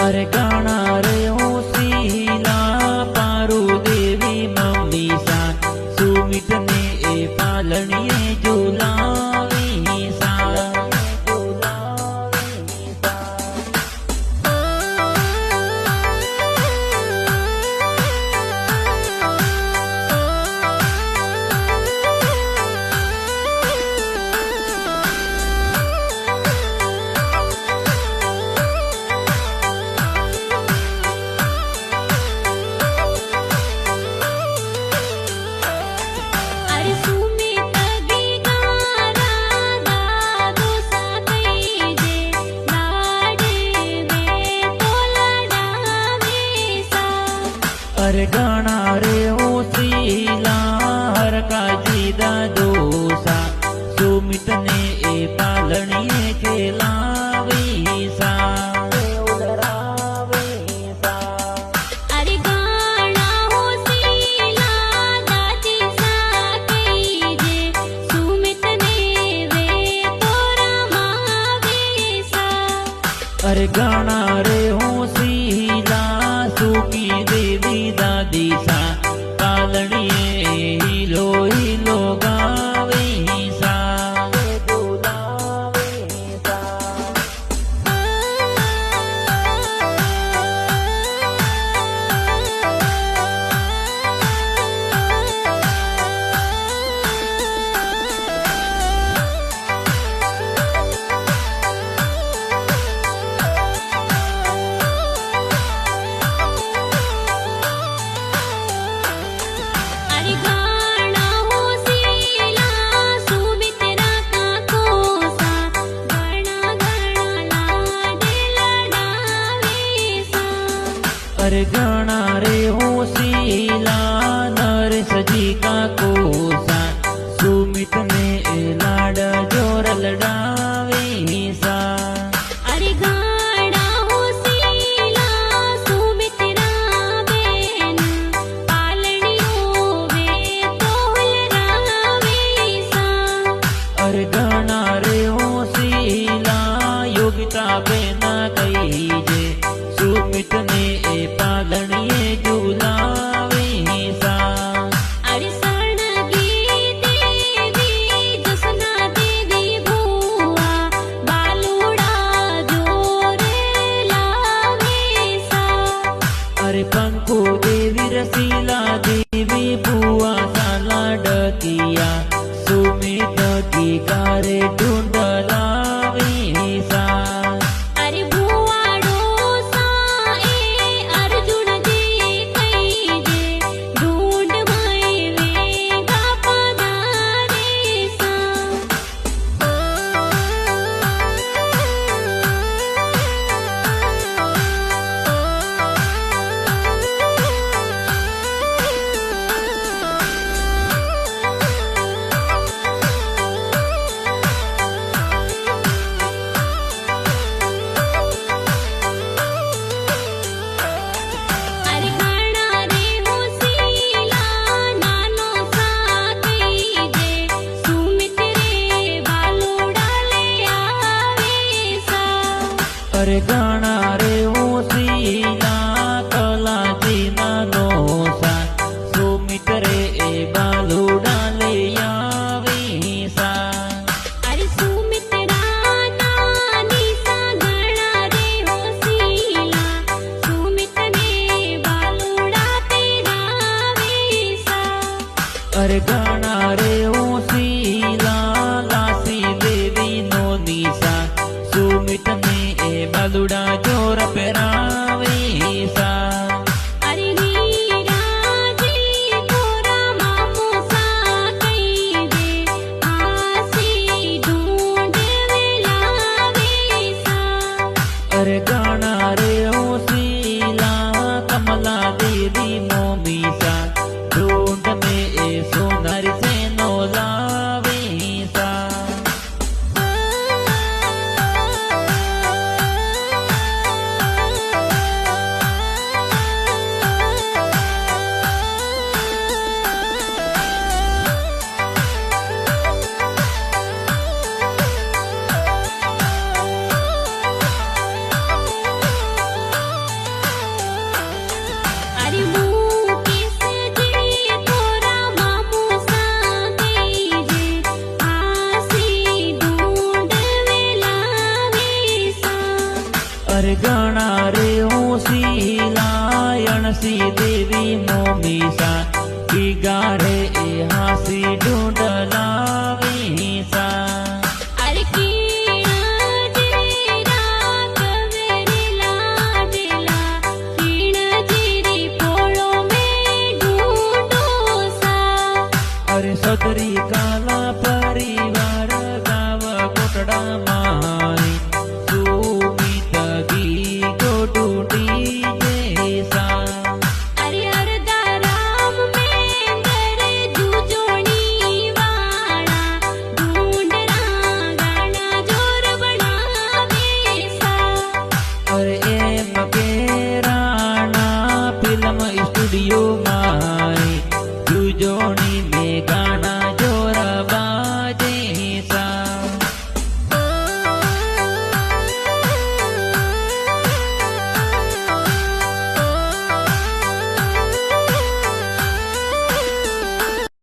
अरे गाना रे ओ शीला पारू देवी मम्मी सा सुमित ने ए पालनिए झूलावी सा। अरे गाना रे ओ शीला हर का जीदा दोसा सुमित ने ए पालनिए खेलावी सा। अरे गाना हो शीला दादी सा कीजे सुमित ने वे तोरा मावेसा। अरे गाना रे ओ शीला सुकी देवी दादी सा पालनिए हिलो हिलो गावे सा। अरे गाना हो शीला सुमित राका कोसा गणा गणा लाडे लडावेसा। अरे गाना रे हो शीला नरेश जी का कोसा सुमित ने ए लाड जोर लडावी सा। अरे गाना हो शीला सुमित रावेन पालनियो वे तोहल रावेसा। अरे गाना रे हो शीला योगिता बेना कहीजे सुमित ने ए पालनिए झूलावी सा। अरे सणगी देवी जसना देवी भुआ बालुड़ा जोरे लावेसा। अरे पंखो देवी रसीला देवी बुआ साला डकिया सुमित की कारे ढूंढलावी सा। अरे भुआड़ो सा ए अर्जुन जी कईजे ढूंढ माई वेगा पधारेसा। अरे गाना रे हो शीला नानो सा कीजे सुमित रे बालुड़ा ले आवेसा। अरे गाना रे हो शीला कला जी नानो सा सुमित रे ए बालुड़ा ले आवी सा। अरे सुमित नानी सा गणा रे हो शीला सुमित ने बालुड़ा तेरावेसा। अरे गाना रे हो शीला लासी देवी नोनी सा सुमित ने ए बालुड़ा जोर पेरावी सा। अरे नीरा जी तोरा मामू सा कईजे आसी ढूंढ लावेसा। अरे गाना रे हो शीला कमला देवी मोमी सा ढूंढ में ए सोनार से नोलावी सा। गाणा रे हूँ शीलायण सी देवी मोमीसा की गारे ए हासी ढूंढला वीसा अरे कीणा जीरा कवेरीला दिला कीण जीरी पोळो में ढूंढो सा अरे सदरी काला परिवार गाव कोटडा मारी सुमित गी गोडुडी जैसा अरे अर्धा राम में घर जुजोणी वाणा ढूंढना गाना जोर बनावे सा अरे एम के राणा फिल्म स्टूडियो